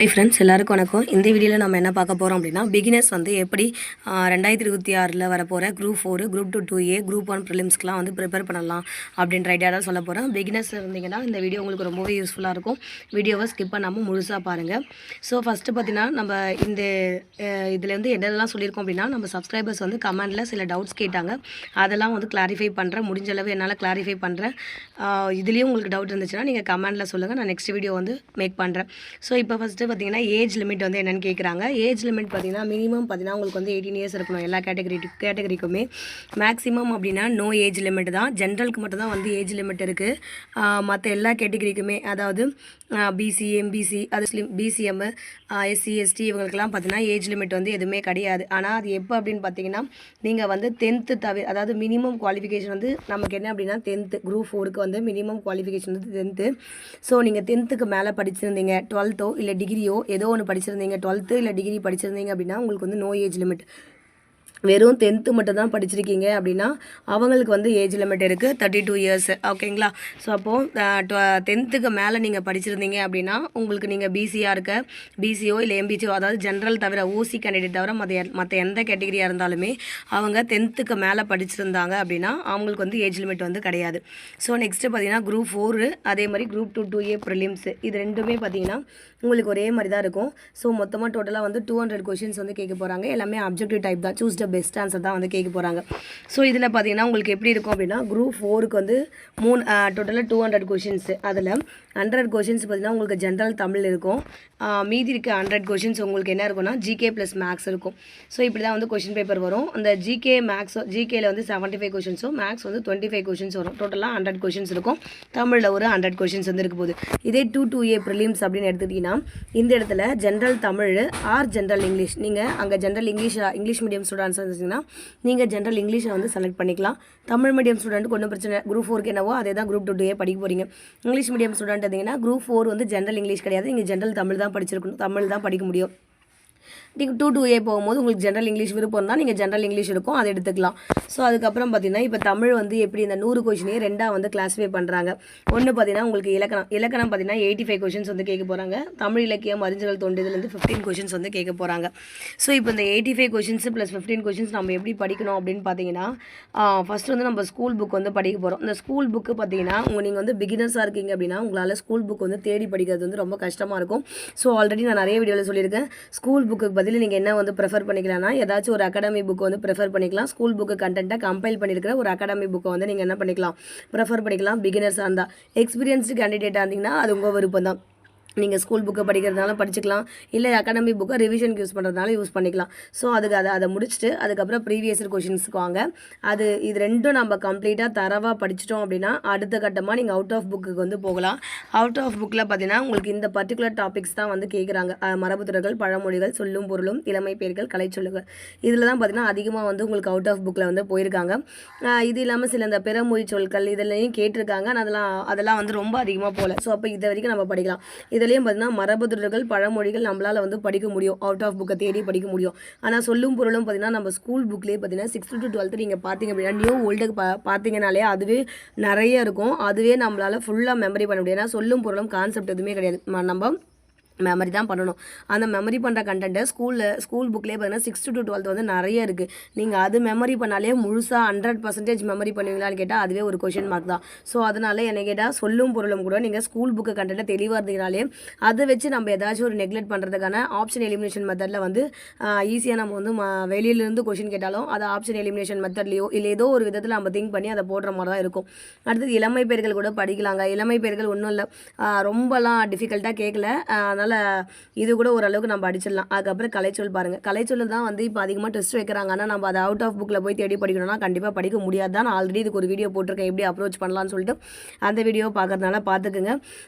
Hi friends, எல்லாருக்கும் வணக்கம். இந்த வீடியோவில் நம்ம என்ன பார்க்க போகிறோம் அப்படின்னா, பிகினர்ஸ் வந்து எப்படி 2026 வரப்போகிற குரூப் 4, குரூப் 2 2A, குரூப் 1 ப்ரிலிம்ஸ்க்குலாம் வந்து ப்ரிப்பேர் பண்ணலாம் அப்படின்ற ஐடியா தான் சொல்ல போகிறேன். பிகினர்ஸ் இருந்தீங்கன்னா இந்த வீடியோ உங்களுக்கு ரொம்பவே யூஸ்ஃபுல்லாக இருக்கும். வீடியோவை ஸ்கிப் பண்ணாமல் முழுசாக பாருங்கள். ஸோ ஃபஸ்ட்டு பார்த்தீங்கன்னா, நம்ம இந்த இதுலேருந்து என்னெல்லாம் சொல்லியிருக்கோம் அப்படின்னா, நம்ம சப்ஸ்கிரைபர்ஸ் வந்து கமெண்டில் சில டவுட்ஸ் கேட்டாங்க. அதெல்லாம் வந்து கிளாரிஃபை பண்ணுறேன். முடிஞ்ச அளவு என்னால் கிளாரிஃபை பண்ணுறேன். இதுலேயும் உங்களுக்கு டவுட் இருந்துச்சுன்னா நீங்கள் கமெண்டில் சொல்லுங்கள். நான் நெக்ஸ்ட் வீடியோ வந்து மேக் பண்ணுறேன். ஸோ இப்போ ஃபஸ்ட்டு பார்த்தீங்கன்னா ஏஜ் லிமிட் வந்து என்னென்னு கேட்குறாங்க. ஏஜ் லிமிட் பார்த்தீங்கன்னா மினிமம் பார்த்தீங்கன்னா உங்களுக்கு வந்து 18 இயர்ஸ் இருக்கணும் எல்லா கேட்டகரிக்குமே. மேக்ஸிமம் அப்படின்னா நோ ஏஜ் லிமிட் தான். ஜென்ரலுக்கு மட்டும் தான் வந்து ஏஜ் லிமிட் இருக்குது. மற்ற எல்லா கேட்டகரிக்குமே, அதாவது பிசி, எம்பிசி, அது பிசிஎம், எஸ்சி, எஸ்டி இவங்களுக்கெல்லாம் பார்த்தீங்கன்னா ஏஜ் லிமிட் வந்து எதுவுமே கிடையாது. ஆனால் அது எப்போ அப்படின்னு பார்த்தீங்கன்னா, நீங்கள் வந்து 10th தவிர, அதாவது மினிமம் குவாலிஃபிகேஷன் வந்து நமக்கு என்ன அப்படின்னா 10th குரூப் 4க்கு வந்து மினிமம் குவாலிஃபிகேஷன் வந்து 10th. ஸோ நீங்கள் 10th மேலே படிச்சிருந்தீங்க, 12th இல்லை டிகிரியோ ஏதோ ஒன்று படிச்சிருந்தீங்க, 12th இல்லை டிகிரி படிச்சிருந்தீங்க அப்படின்னா உங்களுக்கு வந்து நோ ஏஜ் லிமிட். வெறும் 10th மட்டும் தான் படிச்சிருக்கீங்க அப்படின்னா அவங்களுக்கு வந்து ஏஜ் லிமிட் இருக்குது 32 இயர்ஸ். ஓகேங்களா? ஸோ அப்போது 10th மேலே நீங்கள் படிச்சிருந்தீங்க அப்படின்னா உங்களுக்கு நீங்கள் பிசியாக இருக்க, பிசிஓ இல்லை எம்பிசிஓ, அதாவது ஜென்ரல் தவிர, ஓசி கேண்டிடேட் தவிர மற்ற எந்த கேட்டகரியாக இருந்தாலுமே அவங்க 10th மேலே படிச்சிருந்தாங்க அப்படின்னா அவங்களுக்கு வந்து ஏஜ் லிமிட் வந்து கிடையாது. ஸோ நெக்ஸ்ட்டு பார்த்தீங்கன்னா குரூப் 4, அதே மாதிரி குரூப் 2 2A ப்ரிலிம்ஸ், இது ரெண்டுமே பார்த்தீங்கன்னா உங்களுக்கு ஒரே மாதிரி தான் இருக்கும். ஸோ மொத்தமாக டோட்டலாக வந்து 200 கொஷின்ஸ் வந்து கேட்க போகிறாங்க. எல்லாமே அப்ஜெக்டிவ் டைப் தான். சூஸ் த பெஸ்ட் ஆன்சர் தான் வந்து கேட்க போகிறாங்க. ஸோ இதில் பார்த்தீங்கன்னா உங்களுக்கு எப்படி இருக்கும் அப்படின்னா, குரூப் 4க்கு வந்து டோட்டலாக 200 கொஷின்ஸு. அதில் 100 கொஷின்ஸ் பார்த்தீங்கன்னா உங்களுக்கு ஜென்ரல் தமிழ் இருக்கும். மீதி இருக்க 100 கொஷின்ஸ் உங்களுக்கு என்ன இருக்கும்னா ஜிகே ப்ளஸ் மேக்ஸ் இருக்கும். ஸோ இப்படி தான் வந்து கொஷின் பேப்பர் வரும். அந்த ஜிகேல வந்து 75 கொஷின்ஸும், மேக்ஸ் வந்து 25 கொஷின்ஸ் வரும். டோட்டலாக 100 கொஷின்ஸ் இருக்கும். தமிழில் ஒரு 100 கொஷின்ஸ் வந்து இருக்க போகுது. இதே 2A ப்ரிலிம்ஸ் அப்படின்னு எடுத்துக்கிட்டிங்கன்னா, இந்த இடத்துல general Tamil or general English, நீங்கள் அங்கே ஜென்ரல் இங்கிலீஷ் மீடியம் ஸ்டூடெண்ட்ஸ் இருந்துச்சுன்னா நீங்கள் ஜென்ரல் இங்கிலீஷை வந்து செலக்ட் பண்ணிக்கலாம். தமிழ் மீடியம் ஸ்டூடெண்ட்டுக்கு ஒன்றும் பிரச்சனை. குரூப் 4க்கு என்னவோ அதே தான் குரூப் 2A படிக்க போகிறீங்க. இங்கிலீஷ் மீடியம் ஸ்டூடெண்ட் இருந்தீங்கன்னா குரூப் 4 வந்து ஜென்ரல் இங்கிலீஷ் கிடையாது, நீங்கள் ஜென்ரல் தமிழ் தான் படிச்சிருக்கணும், தமிழ் தான் படிக்க முடியும். நீங்கள் 2A போகும்போது உங்களுக்கு ஜென்ரல் இங்கிலீஷ் விருப்பம் தான், நீங்கள் ஜென்ரல் இங்கிலீஷ் இருக்கும், அதை எடுத்துக்கலாம். ஸோ அதுக்கப்புறம் பார்த்தீங்கன்னா இப்போ தமிழ் வந்து எப்படி இந்த 100 கொஷினே ரெண்டாக வந்து கிளாஸிஃபை பண்ணுறாங்க. ஒன்று பார்த்தீங்கன்னா உங்களுக்கு இலக்கணம் பார்த்தீங்கன்னா 85 கொஷின்ஸ் வந்து கேட்க போகிறாங்க. தமிழ் இலக்கியம், அறிஞர்கள் தோன்றியதுலேருந்து 15 கொஷின்ஸ் வந்து கேட்க போகிறாங்க. ஸோ இப்போ இந்த 85 கொஷின்ஸ் ப்ளஸ் 15 கொஷின்ஸ் நம்ம எப்படி படிக்கணும் அப்படின்னு பார்த்தீங்கன்னா, ஃபஸ்ட்டு வந்து நம்ம ஸ்கூல் புக் வந்து படிக்க போகிறோம். இந்த ஸ்கூல் புக்கு பார்த்தீங்கன்னா நீங்கள் வந்து பிகினர்ஸாக இருக்கீங்க அப்படின்னா உங்களால் ஸ்கூல் புக் வந்து தேடி படிக்கிறது வந்து ரொம்ப கஷ்டமாக இருக்கும். ஸோ ஆல்ரெடி நான் நிறைய வீடியோவில் சொல்லியிருக்கேன். ஸ்கூல் புக்கு பதில் நீங்கள் என்ன வந்து ப்ரிஃபர் பண்ணிக்கலாம்னா, ஏதாச்சும் ஒரு அகாடமி புக்கு வந்து ப்ரிஃபர் பண்ணிக்கலாம். ஸ்கூல் புக்கு கண்டென்ட்டை கம்பைல் பண்ணியிருக்கிற ஒரு அகாடமி புக்கை வந்து நீங்கள் என்ன பண்ணிக்கலாம், ப்ரிஃபர் பண்ணிக்கலாம். பிகினர்ஸாக இருந்தால். எக்ஸ்பீரியன்ஸ்டு கேண்டிடேட்டாக இருந்தீங்கன்னா அது உங்கள் விருப்பம் தான். நீங்கள் ஸ்கூல் புக்கை படிக்கிறதுனால படிச்சுக்கலாம், இல்லை அகாடமி புக்கை ரிவிஷனுக்கு யூஸ் பண்ணுறதுனால யூஸ் பண்ணிக்கலாம். ஸோ அதை முடிச்சுட்டு அதுக்கப்புறம் ப்ரீவியஸ் கொஷின்ஸுக்கு வாங்க. இது ரெண்டும் நம்ம கம்ப்ளீட்டாக தரவாக படிச்சிட்டோம் அப்படின்னா அடுத்த கட்டமாக நீங்கள் அவுட் ஆஃப் புக்குக்கு வந்து போகலாம். அவுட் ஆஃப் புக்கில் பார்த்தீங்கன்னா உங்களுக்கு இந்த பர்டிகுலர் டாபிக்ஸ் தான் வந்து கேட்குறாங்க. மரபுத்தொடர்கள், பழமொழிகள், சொல்லும் பொருளும், இளமை பெயர்கள், கலைச்சொல்லுகள், இதில் தான் பார்த்தீங்கன்னா அதிகமாக வந்து உங்களுக்கு அவுட் ஆஃப் புக்கில் வந்து போயிருக்காங்க. இது இல்லாமல் சில இந்த பிறமொழி சொற்கள் இதெல்லாம் கேட்டிருக்காங்க. அதெல்லாம் வந்து ரொம்ப அதிகமாக போகல. ஸோ அப்போ இதை வரைக்கும் நம்ம படிக்கலாம். இதுலேயும் பார்த்தீங்கன்னா மரபுத்தொடர்கள், பழமொழிகள் நம்மளால் வந்து படிக்க முடியும், அவுட் ஆஃப் புக்கை தேடி படிக்க முடியும். ஆனால் சொல்லும் பொருளும் பார்த்தீங்கன்னா நம்ம ஸ்கூல் புக்லேயே பார்த்தீங்கன்னா 6th to 12th நீங்கள் பார்த்தீங்க அப்படின்னா நியூ ஓல்டுக்கு பார்த்தீங்கனாலே அதுவே நிறைய இருக்கும். அதுவே நம்மளால் ஃபுல்லாக மெமரி பண்ண முடியும். ஏன்னா சொல்லும் பொருளும் கான்செப்ட் எதுவுமே கிடையாது, நம்ம மெமரி தான் பண்ணணும். அந்த மெமரி பண்ணுற கண்டென்ட்டை ஸ்கூல் புக்லேயே பார்த்தீங்கன்னா 6th to 12th வந்து நிறைய இருக்குது. நீங்கள் அது மெமரி பண்ணாலே முழுசாக 100% மெமரி பண்ணுவீங்களான்னு கேட்டால் அதுவே ஒரு கொஷின் மார்க் தான். ஸோ அதனால் என்ன கேட்டால் சொல்லும் பொருளும் கூட நீங்கள் ஸ்கூல் புக்கு கண்டென்ட்டை தெளிவாக இருந்தீங்கனாலே அதை வச்சு நம்ம ஏதாச்சும் ஒரு நெக்லெக்ட் பண்ணுறதுக்கான ஆப்ஷன் எலிமினேஷன் மெத்தடில் வந்து ஈஸியாக நம்ம வந்து வெளியிலேருந்து கொஷின் கேட்டாலும் அதை ஆப்ஷன் எலிமினேஷன் மெத்தட்லையோ இல்லை ஏதோ ஒரு விதத்தில் நம்ம திங்க் பண்ணி அதை போடுற மாதிரி தான் இருக்கும். அடுத்தது இளமை பெயர்கள் கூட படிக்கலாங்க. இளமை பெயர்கள் ஒன்றும் இல்லை, ரொம்பலாம் டிஃபிகல்ட்டாக கேட்கல. அதனால் இது கூட ஓரளவுக்கு நம்ம அடிச்சிடலாம். அதுக்கப்புறம் கலைச்சொல் பாருங்கள். கலைச்சொல் தான் வந்து இப்போ அதிகமாக டெஸ்ட் வைக்கிறாங்க. ஆனால் நம்ம அதை அவுட் ஆஃப் புக்கில் போய் தேடி படிக்கணும்னா கண்டிப்பாக படிக்க முடியாது தான். நான் ஆல்ரெடி இதுக்கு ஒரு வீடியோ போட்டிருக்கேன் எப்படி அப்ரோச் பண்ணலான்னு சொல்லிட்டு. அந்த வீடியோ பார்க்கறதுனால பார்த்துக்குங்க.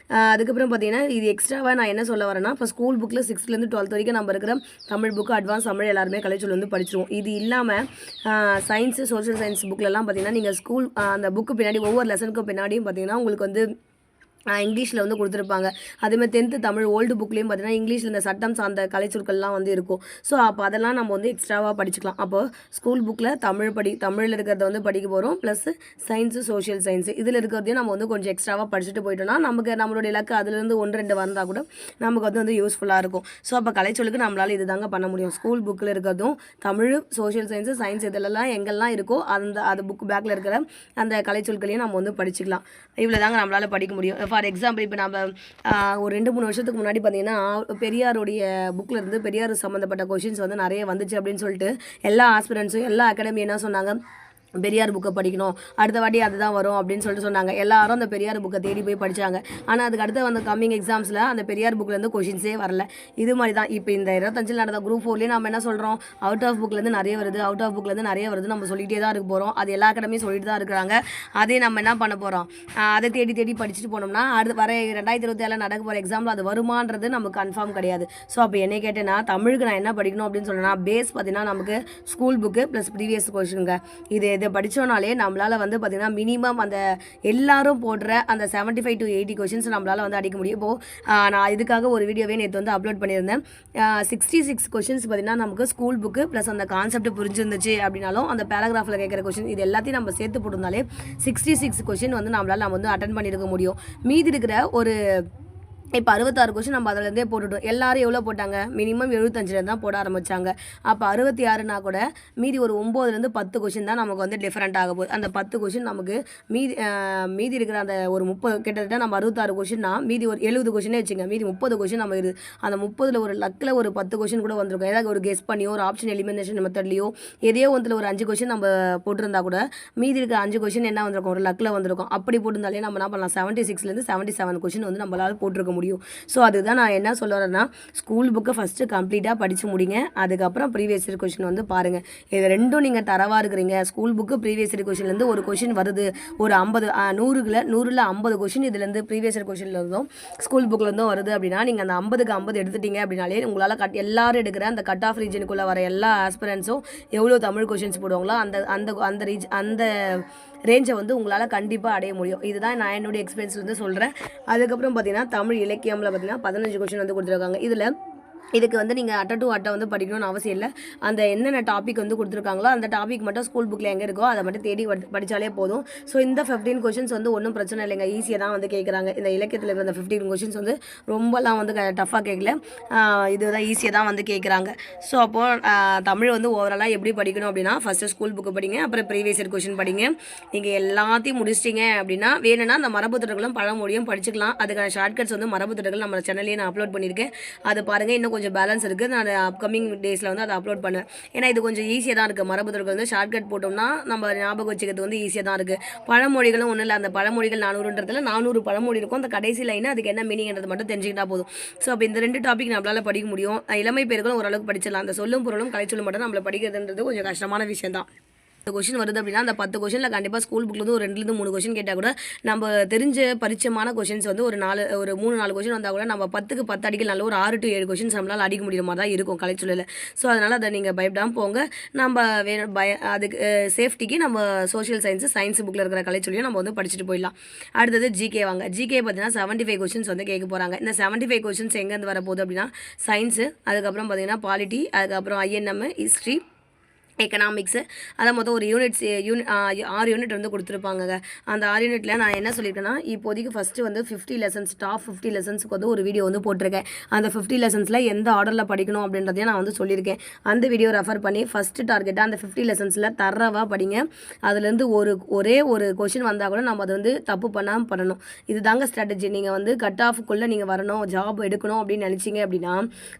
அதுக்கப்புறம் பார்த்தீங்கன்னா இது எக்ஸ்ட்ராவாக நான் என்ன சொல்ல வரேன்னா, இப்போ ஸ்கூல் புக்கில் 6th to 12th வரைக்கும் நம்ம இருக்கிற தமிழ் புக்கு, அட்வான்ஸ் தமிழ் எல்லாருமே கலைச்சொல் வந்து படிச்சிருவோம். இது இல்லாமல் சயின்ஸு, சோஷியல் சயின்ஸ் புக்கிலலாம் பார்த்தீங்கன்னா நீங்கள் அந்த புக்கு பின்னாடி ஒவ்வொரு லெசனுக்கும் பின்னாடியும் பார்த்தீங்கன்னா உங்களுக்கு வந்து இங்கிலீஷில் வந்து கொடுத்துருப்பாங்க. அதேமாதிரி 10th தமிழ் ஓல்டு புக்லேயும் பார்த்தீங்கன்னா இங்கிலீஷில் இந்த சட்டம் சார்ந்த கலைச்சொற்கள்லாம் வந்து இருக்கும். ஸோ அப்போ அதெல்லாம் நம்ம வந்து எக்ஸ்ட்ராவாக படிச்சுக்கலாம். அப்போ ஸ்கூல் புக்கில் தமிழில் இருக்கிறத வந்து படிக்க போகிறோம். ப்ளஸ் சயின்ஸு, சோஷியல் சயின்ஸு இதில் இருக்கிறதையும் நம்ம வந்து கொஞ்சம் எக்ஸ்ட்ராவாக படிச்சுட்டு போயிட்டோம்னா நமக்கு நம்மளுடைய இலக்கு அதுலேருந்து 1-2 வந்தால் கூட நமக்கு வந்து யூஸ்ஃபுல்லாக இருக்கும். ஸோ அப்போ கலைச்சொல்லுக்கு நம்மளால் இது தாங்க பண்ண முடியும். ஸ்கூல் புக்கில் இருக்கிறதும் தமிழ், சோஷியல் சயின்ஸு, சயின்ஸ் இதிலெல்லாம் எங்கெல்லாம் இருக்கோ அது புக் பேக்கில் இருக்கிற அந்த கலைச்சொற்களையும் நம்ம வந்து படிச்சுக்கலாம். இவ்வளோ தாங்க நம்மளால் படிக்க முடியும். ஃபார் எக்ஸாம்பிள் இப்போ நம்ம ஒரு 2-3 வருஷத்துக்கு முன்னாடி பார்த்தீங்கன்னா பெரியாருடைய புக்கில் இருந்து பெரியார் சம்மந்தப்பட்ட கொஷின்ஸ் வந்து நிறைய வந்துச்சு அப்படின்னு சொல்லிட்டு எல்லா ஆஸ்பிரன்ஸும் எல்லா அகாடமி என்ன சொன்னாங்க, பெரியார் புக்கை படிக்கணும், அடுத்த வாட்டி அதுதான் வரும் அப்படின்னு சொல்லிட்டு சொன்னாங்க. எல்லாரும் அந்த பெரியார் புக்கை தேடி போய் படித்தாங்க. ஆனால் அதுக்கு அடுத்து வந்து கம்மிங் எக்ஸாம்ஸில் அந்த பெரியார் புக்லேருந்து கொஷின்ஸே வரல. இது மாதிரி தான் இப்போ இந்த 25 நடந்த குரூப் 4 நம்ம என்ன சொல்கிறோம், அவுட் ஆஃப் புக்லேருந்து நிறைய வருது நம்ம சொல்லிகிட்டே தான் இருக்க போகிறோம். அது எல்லா அகாடமியும் சொல்லிட்டு தான் இருக்கிறாங்க. அதே நம்ம என்ன பண்ண போகிறோம், அதை தேடி படிச்சுட்டு போனோம்னா அடுத்து வர 2027 நடக்க போகிற எக்ஸாம்பிள் அது வருமானது நமக்கு கன்ஃபார்ம் கிடையாது. ஸோ அப்போ என்னை கேட்டேன்னா தமிழுக்கு நான் என்ன படிக்கணும் அப்படின்னு சொன்னேன்னா பேஸ் பார்த்தீங்கன்னா நமக்கு ஸ்கூல் புக்கு ப்ளஸ் ப்ரீவியஸ் கொஷினுங்க. இதை படித்தோனாலே நம்மளால் வந்து பார்த்திங்கன்னா மினிமம் அந்த எல்லாரும் போடுற அந்த 75 to 80 கொஷின்ஸ் நம்மளால் வந்து அடிக்க முடியும். இப்போது நான் இதுக்காக ஒரு வீடியோவே நேற்று வந்து அப்லோட் பண்ணியிருந்தேன். 66 கொஷின்ஸ் பார்த்திங்கன்னா நமக்கு ஸ்கூல் புக்கு ப்ளஸ் அந்த கான்செப்ட் புரிஞ்சிருந்துச்சு அப்படின்னாலும் அந்த பேராகிராஃபில் கேட்குற கொஷின் இது எல்லாத்தையும் நம்ம சேர்த்து போட்டிருந்தாலே 66 கொஷின் வந்து நம்ம வந்து அட்டன் பண்ணியிருக்க முடியும். மீதி இருக்கிற ஒரு இப்போ 66 கொஷின் நம்ம அதிலேருந்தே போட்டுட்டோம். எல்லாரும் எவ்வளோ போட்டாங்க, மினிமம் 75 தான் போட ஆரம்பித்தாங்க. அப்போ 66னா கூட மீதி ஒரு 9லேருந்து 10 கொஷின் தான் நமக்கு வந்து டிஃப்ரெண்ட் ஆக போகுது. அந்த 10 கொஷின் நமக்கு மீதி இருக்கிற அந்த ஒரு 30 கிட்டத்தட்ட நம்ம 66 கொஷின்னா மீதி ஒரு 70 கொஷினே வச்சுங்க, மீதி 30 கொஷின் நம்ம இருக்குது. அந்த 30ல் ஒரு லக்கில் ஒரு 10 கொஷின் கூட வந்திருக்கும். ஏதாவது ஒரு கெஸ் பண்ணியோ ஒரு ஆப்ஷன் எலிமினேஷன் மெத்தட்லையோ எதையோ ஒன்றில் ஒரு 5 கொஷின் நம்ம போட்டிருந்தா கூட மீதி இருக்கிற 5 கொஷின் என்ன வந்திருக்கும், ஒரு லக்கில் வந்திருக்கும். அப்படி போட்டிருந்தாலே நம்ம என்ன பண்ணலாம், 76லேருந்து 77 கொஷின் வந்து நம்மளால் போட்டிருக்க முடியும். ஸோ அதுதான் நான் என்ன சொல்ல வரேன்னா ஸ்கூல் புக்கை ஃபஸ்ட்டு கம்ப்ளீட்டாக படித்து முடிங்க. அதுக்கப்புறம் ப்ரீவியஸ் இயர் கொஷின் வந்து பாருங்கள். இது ரெண்டும் நீங்கள் தரவாக இருக்கிறீங்க. ஸ்கூல் புக்கு ப்ரீவியஸ் இயர் கொஷின்லேருந்து ஒரு கொஷின் வருது, ஒரு 100ல் 50 கொஷின் இதுலேருந்து ப்ரீவியஸ் இயர் கொஷின்லேருந்தும் ஸ்கூல் புக்கிலேருந்தும் வருது அப்படின்னா நீங்கள் அந்த 50க்கு 50 எடுத்துட்டீங்க அப்படின்னாலே உங்களால் எல்லாரும் எடுக்கிற அந்த கட் ஆஃப் ரீஜனுக்குள்ளே வர எல்லா ஆஸ்பிரன்ஸும் எவ்வளோ தமிழ் கொஷின்ஸ் போடுவாங்களோ அந்த ரேஞ்சை வந்து உங்களால் கண்டிப்பாக அடைய முடியும். இதுதான் நான் என்னுடைய எக்ஸ்பீரியன்ஸ்லேருந்து சொல்கிறேன். அதுக்கப்புறம் பார்த்தீங்கன்னா தமிழ் இலக்கியமில் பார்த்தீங்கன்னா 15 கொஷின் வந்து கொடுத்துருக்காங்க. இதில் இதுக்கு வந்து நீங்கள் அட்டை டு அட்டை வந்து படிக்கணும்னு அவசியம் இல்லை. அந்த என்னென்ன டாபிக் வந்து கொடுத்துருக்காங்களோ அந்த டாபிக் மட்டும் ஸ்கூல் புக்கில் எங்கே இருக்கோ அதை மட்டும் தேடி படித்தாலே போதும். ஸோ இந்த 15 கொஷின்ஸ் வந்து ஒன்றும் பிரச்சனை இல்லைங்க, ஈஸியாக தான் வந்து கேட்குறாங்க. இந்த இலக்கியத்தில் இருக்கிற அந்த 15 கொஷின்ஸ் வந்து ரொம்பலாம் வந்து டஃப்பாக கேட்கல, இதுதான் ஈஸியாக தான் வந்து கேட்குறாங்க. ஸோ அப்போது தமிழ் வந்து ஓவராலாக எப்படி படிக்கணும் அப்படின்னா ஃபஸ்ட்டு ஸ்கூல் புக்கு படிங்க, அப்புறம் ப்ரீவியஸ் இயர் கொஷின் படிங்க. நீங்கள் எல்லாத்தையும் முடிச்சிட்டிங்க அப்படின்னா வேணும்னா அந்த மரபுத்தொடர்களும் பழமொழியும் படிச்சுக்கலாம். அதுக்கான ஷார்ட்கட்ஸ் வந்து மரபுத்தொடர்கள் நம்ம சேனல்லேயே நான் அப்லோட் பண்ணியிருக்கேன். அதை பாருங்கள். இன்னும் கொஞ்சம் பேலன்ஸ் இருக்குது, நான் அப்கமிங் டேஸில் வந்து அதை அப்லோட் பண்ணுவேன். ஏன்னா இது கொஞ்சம் ஈஸியாக தான் இருக்குது. மரபுத்தொடர்கள் வந்து ஷார்ட்கட் போட்டோம்னா நம்ம ஞாபகம் வச்சுக்கிறது வந்து ஈஸியாக தான் இருக்குது. பழமொழிகளும் ஒன்றும் இல்லை, அந்த பழமொழிகள் 400ன்றதுல 400 பழமொழி இருக்கும். அந்த கடைசி லைன் அதுக்கு என்ன மீனிங்கிறது மட்டும் தெரிஞ்சுக்கிட்டா போதும். ஸோ அப்போ இந்த 2 டாபிக் நம்மளால் படிக்க முடியும். இளமை பேர்களும் ஓரளவுக்கு படிச்சிடலாம். அந்த சொல்லும் பொருளும் கலைச்சொல்லும் மட்டும் நம்மளை படிக்கிறதுன்றது கொஞ்சம் கஷ்டமான விஷயம் தான். கொஷின் வருது அப்படின்னா அந்த 10 கொஷினில் கண்டிப்பாக ஸ்கூல் புக்லேருந்து ஒரு 2-3 கொஷின் கேட்டால் கூட நம்ம தெரிஞ்ச பரிச்சயமான கொஷின்ஸ் வந்து ஒரு 3-4 கொஷின் வந்தால் கூட நம்ம 10க்கு 10 அடிக்கல ஒரு 6 to 7 கொஷின்ஸ் நம்மளால் அடிக்க முடியுற மாதிரி தான் இருக்கும் கலைச்சொல்லில். ஸோ அதனால் அதை நீங்கள் பயப்படாமல் போங்க. நம்ம அதுக்கு சேஃப்டிக்கு நம்ம சோஷியல் சயின்ஸ் புக்கில் இருக்கிற கலைச்சொல்லியும் நம்ம வந்து படிச்சுட்டு போயிடலாம். அடுத்தது ஜிகே வாங்க. ஜிகே பார்த்தீங்கன்னா 75 கொஷின்ஸ் வந்து கேட்க போகிறாங்க. இந்த 75 கொஷின்ஸ் எங்கேருந்து வரப்போகுது அப்படின்னா சயின்ஸு, அதுக்கப்புறம் பார்த்தீங்கன்னா பாலிட்டி, அதுக்கப்புறம் ஐஎன்எம், ஹிஸ்ட்ரி, எக்கனாமிக்ஸு, அதை மொத்தம் ஒரு 6 யூனிட் வந்து கொடுத்துருப்பாங்க. அந்த 6 யூனிட்டில் நான் என்ன சொல்லியிருக்கேன்னா இப்போதைக்கு ஃபஸ்ட்டு வந்து 50 லெசன்ஸ் டாப் 50 லெசன்ஸுக்கு வந்து ஒரு வீடியோ வந்து போட்டிருக்கேன். அந்த 50 லெசன்ஸில் எந்த ஆர்டரில் படிக்கணும் அப்படின்றதையும் நான் வந்து சொல்லியிருக்கேன். அந்த வீடியோ ரெஃபர் பண்ணி ஃபஸ்ட்டு டார்கெட்டாக அந்த 50 லெசன்ஸில் தரவாக படிங்க. அதுலேருந்து ஒரே ஒரு கொஷின் வந்தால் கூட நம்ம அதை வந்து தப்பு பண்ணாமல் பண்ணணும். இது தாங்க ஸ்ட்ராட்டஜி. நீங்கள் வந்து கட் ஆஃபுக்குள்ளே நீங்கள் வரணும், ஜாப் எடுக்கணும் அப்படின்னு நினச்சிங்க அப்படின்னா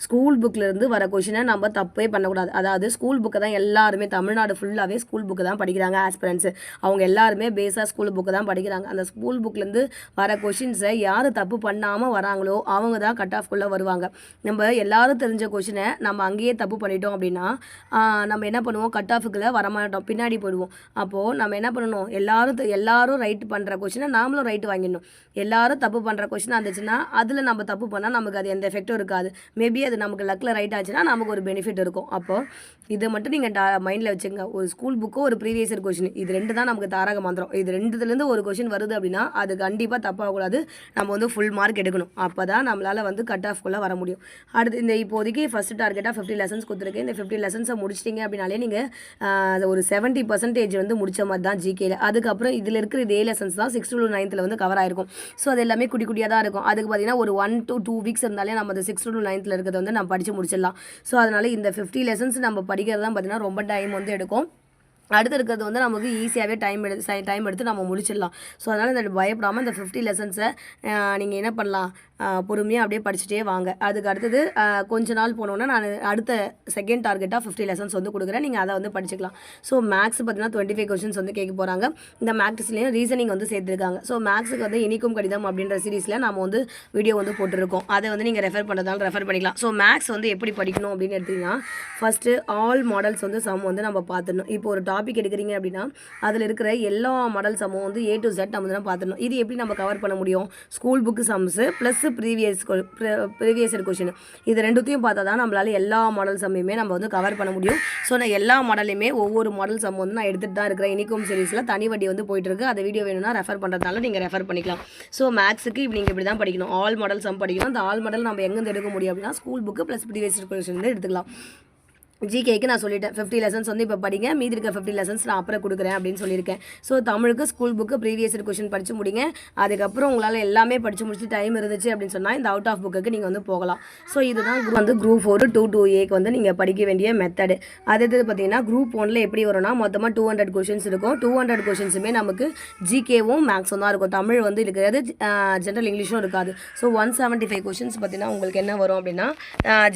ஸ்கூல் புக்கிலேருந்து வர கொஷினை நம்ம தப்பே பண்ணக்கூடாது. அதாவது ஸ்கூல் புக்கை தான் எல்லாருமே தமிழ்நாடு ஃபுல்லாகவே ஸ்கூல் புக்கு தான் படிக்கிறாங்க ஆஸ்பிரன்ஸு. அவங்க எல்லாருமே பேஸாக ஸ்கூல் புக்கு தான் படிக்கிறாங்க. அந்த ஸ்கூல் புக்லேருந்து வர கொஷின்ஸை யார் தப்பு பண்ணாமல் வராங்களோ அவங்க தான் கட் ஆஃப்குள்ளே வருவாங்க. நம்ம எல்லாரும் தெரிஞ்ச கொஷினை நம்ம அங்கேயே தப்பு பண்ணிட்டோம் அப்படின்னா நம்ம என்ன பண்ணுவோம், கட் ஆஃபுக்குள்ளே வரமாட்டோம், பின்னாடி போயிடுவோம். அப்போது நம்ம என்ன பண்ணணும், எல்லாரும் ரைட் பண்ணுற கொஷினை நாமளும் ரைட்டு வாங்கிடணும். எல்லாரும் தப்பு பண்ணுற கொஷினாக இருந்துச்சுன்னா அதில் நம்ம தப்பு பண்ணால் நமக்கு அது எந்த எஃபெக்டும் இருக்காது. மேபி அது நமக்கு லக்கில் ரைட் ஆச்சுன்னா நமக்கு ஒரு பெனிஃபிட் இருக்கும். அப்போது இதை மட்டும் நீங்கள் மைண்டில் வச்சுங்க. ஒரு ஸ்கூல் புக்கோ ஒரு ப்ரீவியஸ் இயர் கொஷின் இது 2 தான் நமக்கு தாரக மந்திரம். இது 2துலேருந்து ஒரு கொஷின் வருது அப்படின்னா அது கண்டிப்பாக தப்பாகக்கூடாது. நம்ம வந்து ஃபுல் மார்க் எடுக்கணும். அப்போ தான் நம்மளால் வந்து கட் ஆஃப்குள்ளே வர முடியும். அடுத்து இந்த இப்போதைக்கு ஃபஸ்ட்டு டார்கெட்டாக 50 லெசன்ஸ் கொடுத்துருக்கேன். இந்த 50 லெசன்ஸை முடிச்சிட்டிங்க அப்படின்னாலே நீங்கள் ஒரு 70% வந்து முடித்த மாதிரி தான் ஜிகேயில். அதுக்கப்புறம் இதில் இருக்கிற இதே லெசன்ஸ் தான் 6th to 9th வந்து கவர் ஆயிருக்கும். ஸோ அது எல்லாமே குட்டி குட்டியாக தான் இருக்கும். அதுக்கு பார்த்தீங்கன்னா ஒரு 1 to 2 வீக்ஸ் இருந்தாலே நம்ம அந்த 6th to 9th இருக்கிறத வந்து நம்ம படித்து முடிச்சிடலாம். ஸோ அதனால் இந்த 50 லெசன்ஸ் நம்ம படிக்கிறது தான் பார்த்தீங்கன்னா ரொம்ப டைம் வந்து எடுக்கும். அடுத்து இருக்கிறது வந்து நமக்கு ஈஸியாகவே டைம் எடுத்து நம்ம முடிச்சிடலாம். ஸோ அதனால் இந்த பயப்படாமல் இந்த 50 லெசன்ஸை நீங்கள் என்ன பண்ணலாம், பொறுமையாக அப்படியே படிச்சுட்டே வாங்க. அதுக்கு அடுத்தது கொஞ்ச நாள் போனோன்னா நான் அடுத்த செகண்ட் டார்கெட்டாக 50 லெசன்ஸ் வந்து கொடுக்குறேன். நீங்கள் அதை வந்து படிச்சுக்கலாம். ஸோ மேக்ஸ் பார்த்தீங்கன்னா 25 கொஷின்ஸ் வந்து கேட்க போகிறாங்க. இந்த மேக்ஸ்லேயும் ரீசனிங் வந்து சேர்த்துருக்காங்க. ஸோ மேக்ஸுக்கு வந்து இனிக்கும் கடிதம் அப்படின்ற சீரீஸில் நம்ம வந்து வீடியோ வந்து போட்டிருக்கோம். அதை வந்து நீங்கள் ரெஃபர் பண்ணுறதாலும் ரெஃபர் பண்ணிக்கலாம். ஸோ மேக்ஸ் வந்து எப்படி படிக்கணும் அப்படின்னு எடுத்திங்கன்னா ஃபஸ்ட்டு ஆல் மாடல்ஸ் வந்து சம் வந்து நம்ம பார்த்துடணும். இப்போ ஒரு டாபிக் எடுக்கிறீங்க அப்படின்னா அதில் இருக்கிற எல்லா மாடல் சம்மும் வந்து A to Z நம்ம தான் பார்த்துடணும். இது எப்படி நம்ம கவர் பண்ண முடியும், school book sums plus previous year question இது ரெண்டுத்தையும் பார்த்தா தான் நம்மளால் எல்லா மாடல் சம்மையுமே நம்ம வந்து கவர் பண்ண முடியும். ஸோ நான் எல்லா மாடலையுமே ஒவ்வொரு மாடல் சம் வந்து நான் எடுத்துகிட்டு தான் இருக்கிறேன். இனிக்கும் சீரீஸில் தனி வட்டி வந்து போயிட்டுருக்கு. அந்த வீடியோ வேணும்னா ரெஃபர் பண்ணுறதுனால நீங்கள் ரெஃபர் பண்ணிக்கலாம். ஸோ மேக்ஸுக்கு இப்போ நீங்கள் இப்படி தான் படிக்கணும். ஆல் மாடல் சம் படிக்கணும். அந்த ஆல் மாடல் நம்ம எங்கேருந்து எடுக்க முடியும் அப்படின்னா school book plus previous year question வந்து எடுத்துக்கலாம். ஜிகேக்கு நான் சொல்லிட்டேன் 50 லெசன்ஸ் வந்து இப்போ படிங்க, மீதி இருக்க 50 லெசன்ஸ் நான் அப்புறம் கொடுக்குறேன் அப்படின்னு சொல்லியிருக்கேன். ஸோ தமிழுக்கு school book previous year question படித்து முடிங்க. அதுக்கப்புறம் உங்களால் எல்லாமே படித்து முடிச்சு டைம் இருந்துச்சு அப்படின்னு சொன்னால் இந்த அவுட் ஆஃப் புக்குக்கு நீங்கள் வந்து போகலாம். ஸோ இதுதான் வந்து குரூப் 4 2A வந்து நீங்கள் படிக்க வேண்டிய மெத்தடு. அது பார்த்தீங்கன்னா குரூப் 1ல் எப்படி வரும்னா மொத்தமாக 200 கொஷின்ஸ் இருக்கும். 200 கொஷின்ஸுமே நமக்கு ஜிகேவும் மேக்ஸும் தான் இருக்கும். தமிழ் வந்து இருக்கிறது, ஜென்ரல் இங்கிலீஷும் இருக்காது. ஸோ 175 கொஷின்ஸ் பார்த்தீங்கன்னா உங்களுக்கு என்ன வரும் அப்படின்னா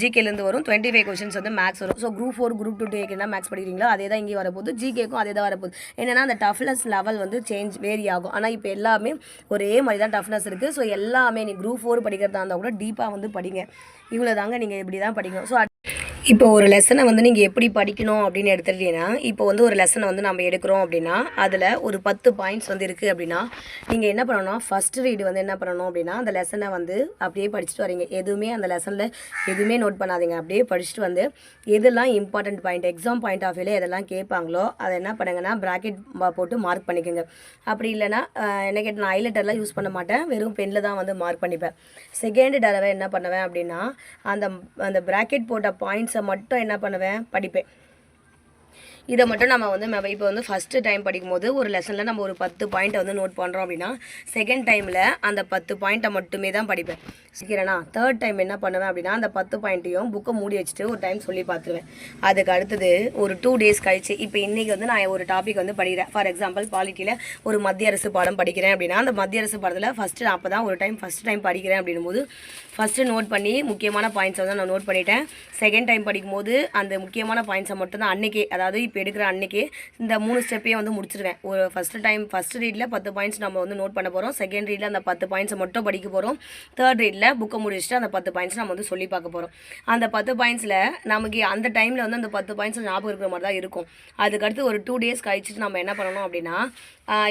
ஜிகேலேருந்து வரும். 25 கொஷின்ஸ் வந்து மேக்ஸ் வரும். ஸோ குரூப் 4 குரூப் 2 என்ன மேக்ஸ் படிக்கிறீங்களோ அதே தான் இங்கே வரப்போகுது. ஜிகேக்கும் அதே தான் வரப்போகுது. என்னென்னா அந்த டஃப்னஸ் லெவல் வந்து வேரி ஆகும். ஆனால் இப்போ எல்லாமே ஒரே மாதிரி தான் டஃப்னஸ் இருக்குது. ஸோ எல்லாமே நீ குரூப் 4 படிக்கிறதா இருந்தால் கூட டீப்பாக வந்து படிங்க. இவ்வளோ தாங்க, நீங்கள் இப்படி தான் படிக்கணும். ஸோ இப்போ ஒரு லெசனை வந்து நீங்கள் எப்படி படிக்கணும் அப்படின்னு எடுத்துட்டீங்கன்னா இப்போ வந்து ஒரு லெசனை வந்து நம்ம எடுக்கிறோம் அப்படின்னா அதில் ஒரு 10 பாயிண்ட்ஸ் வந்து இருக்குது அப்படின்னா நீங்கள் என்ன பண்ணணும்னா ஃபஸ்ட்டு ரீடு வந்து என்ன பண்ணணும் அப்படின்னா அந்த லெசனை வந்து அப்படியே படிச்சுட்டு வரீங்க. எதுவுமே அந்த லெசனில் எதுவுமே நோட் பண்ணாதீங்க. அப்படியே படிச்சுட்டு வந்து எதெல்லாம் important point, exam point of வியூவில் எதெல்லாம் கேட்பாங்களோ அதை என்ன பண்ணுங்கன்னா ப்ராக்கெட் போட்டு மார்க் பண்ணிக்கோங்க. அப்படி இல்லைனா என்ன கேட்டால் நான் ஹைலைட்டர்லாம் யூஸ் பண்ண மாட்டேன், வெறும் பெனில் தான் வந்து மார்க் பண்ணிப்பேன். செகண்ட் தடவை என்ன பண்ணுவேன் அப்படின்னா அந்த ப்ராக்கெட் போட்ட பாயிண்ட்ஸை மட்டும் என்ன பண்ணுவேன், படிப்பேன். இதை மட்டும் நம்ம வந்து இப்போ வந்து ஃபஸ்ட்டு டைம் படிக்கும்போது ஒரு லெசனில் நம்ம ஒரு 10 பாயிண்ட்டை வந்து நோட் பண்ணுறோம் அப்படின்னா செகண்ட் டைமில் அந்த 10 பாயிண்ட்டை மட்டுமே தான் படிப்பேன். சரிங்களா? தேர்ட் டைம் என்ன பண்ணுவேன் அப்படின்னா அந்த 10 பாயிண்ட்டையும் புக்கை மூடி வச்சுட்டு ஒரு டைம் சொல்லி பார்த்துருவேன். அதுக்கு அடுத்தது ஒரு 2 டேஸ் கழிச்சு இப்போ இன்றைக்கி வந்து நான் ஒரு டாபிக் வந்து படிக்கிறேன். ஃபார் எக்ஸாம்பிள் பாலிட்டியில் ஒரு மத்திய அரசு பாடம் படிக்கிறேன் அப்படின்னா அந்த மத்திய அரசு பாடத்தில் ஃபஸ்ட்டு அப்போ தான் ஒரு டைம் ஃபஸ்ட் டைம் படிக்கிறேன் அப்படின்னும் போது ஃபஸ்ட்டு நோட் பண்ணி முக்கியமான பாயிண்ட்ஸை வந்து நான் நோட் பண்ணிட்டேன். செகண்ட் டைம் படிக்கும்போது அந்த முக்கியமான பாயிண்ட்ஸை மட்டும் தான் அன்றைக்கே, அதாவது இப்போ எடுக்கிற அன்றைக்கே இந்த 3 ஸ்டெப்பையும் வந்து முடிச்சிருவேன். ஒரு ஃபஸ்ட்டு ரீடில் 10 பாயிண்ட்ஸ் நம்ம வந்து நோட் பண்ண போகிறோம். செகண்ட் ரீடில் அந்த 10 பாயிண்ட்ஸை மட்டும் படிக்க போகிறோம். தேர்ட் ரீடில் புக்கை முடிச்சுட்டு அந்த 10 பாயிண்ட்ஸ் நம்ம வந்து சொல்லி பார்க்க போகிறோம். அந்த 10 பாயிண்ட்ஸில் நமக்கு அந்த டைமில் வந்து அந்த 10 பாயிண்ட்ஸ் ஞாபகம் இருக்கிற மாதிரி தான் இருக்கும். அதுக்கடுத்து ஒரு 2 டேஸ் கழிச்சிட்டு நம்ம என்ன பண்ணணும் அப்படின்னா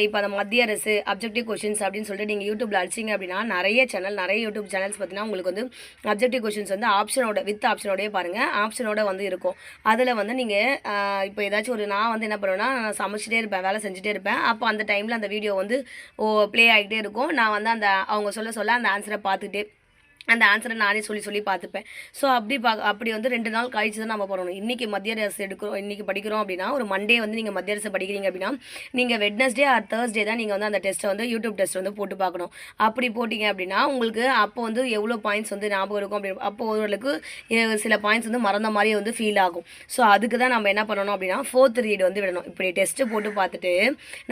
இப்போ அந்த மத்திய அரசு அப்ஜெக்டிவ் கொஷின்ஸ் அப்படின்னு சொல்லிட்டு நீங்கள் யூடியூப்பில் அடிச்சிங்க அப்படின்னா நிறைய யூடியூப் சேனல்ஸ் பார்த்தீங்கன்னா உங்களுக்கு வந்து அப்ஜெக்டிவ் கொஷின்ஸ் வந்து வித் ஆப்ஷனோடய பாருங்கள், ஆப்ஷனோட வந்து இருக்கும். அதில் வந்து நீங்கள் இப்போ ஏதாச்சும் நான் வந்து என்ன பண்ணுவேன்னா நான் சமைச்சிட்டே இருப்பேன், வேலை செஞ்சுட்டே இருப்பேன். அப்போ அந்த டைமில் அந்த வீடியோ வந்து ப்ளே ஆகிட்டே இருக்கும். நான் வந்து அவங்க சொல்ல அந்த ஆன்சரை பார்த்துக்கிட்டே அந்த ஆன்சரை நானே சொல்லி பார்த்துப்பேன். ஸோ அப்படி வந்து 2 நாள் கழிச்சு தான் நம்ம போகணும். இன்றைக்கி மத்திய அரசு இன்றைக்கி படிக்கிறோம் அப்படின்னா ஒரு மண்டே வந்து நீங்கள் மத்திய அரசு படிக்கிறீங்க அப்படின்னா நீங்கள் வெட்னஸ்டே ஆர் தேர்ஸ்டே தான் நீங்கள் வந்து அந்த டெஸ்ட்டை வந்து யூடியூப் டெஸ்ட் வந்து போட்டு பார்க்கணும். அப்படி போட்டிங்க அப்படின்னா உங்களுக்கு அப்போ வந்து எவ்வளோ பாயிண்ட்ஸ் வந்து ஞாபகம் இருக்கும் அப்படி அப்போ ஓரளவுக்கு சில பாயிண்ட்ஸ் வந்து மறந்த மாதிரி வந்து ஃபீல் ஆகும். ஸோ அதுக்கு தான் நம்ம என்ன பண்ணணும் அப்படின்னா 4th ரீடு வந்து விடணும். இப்படி டெஸ்ட்டு போட்டு பார்த்துட்டு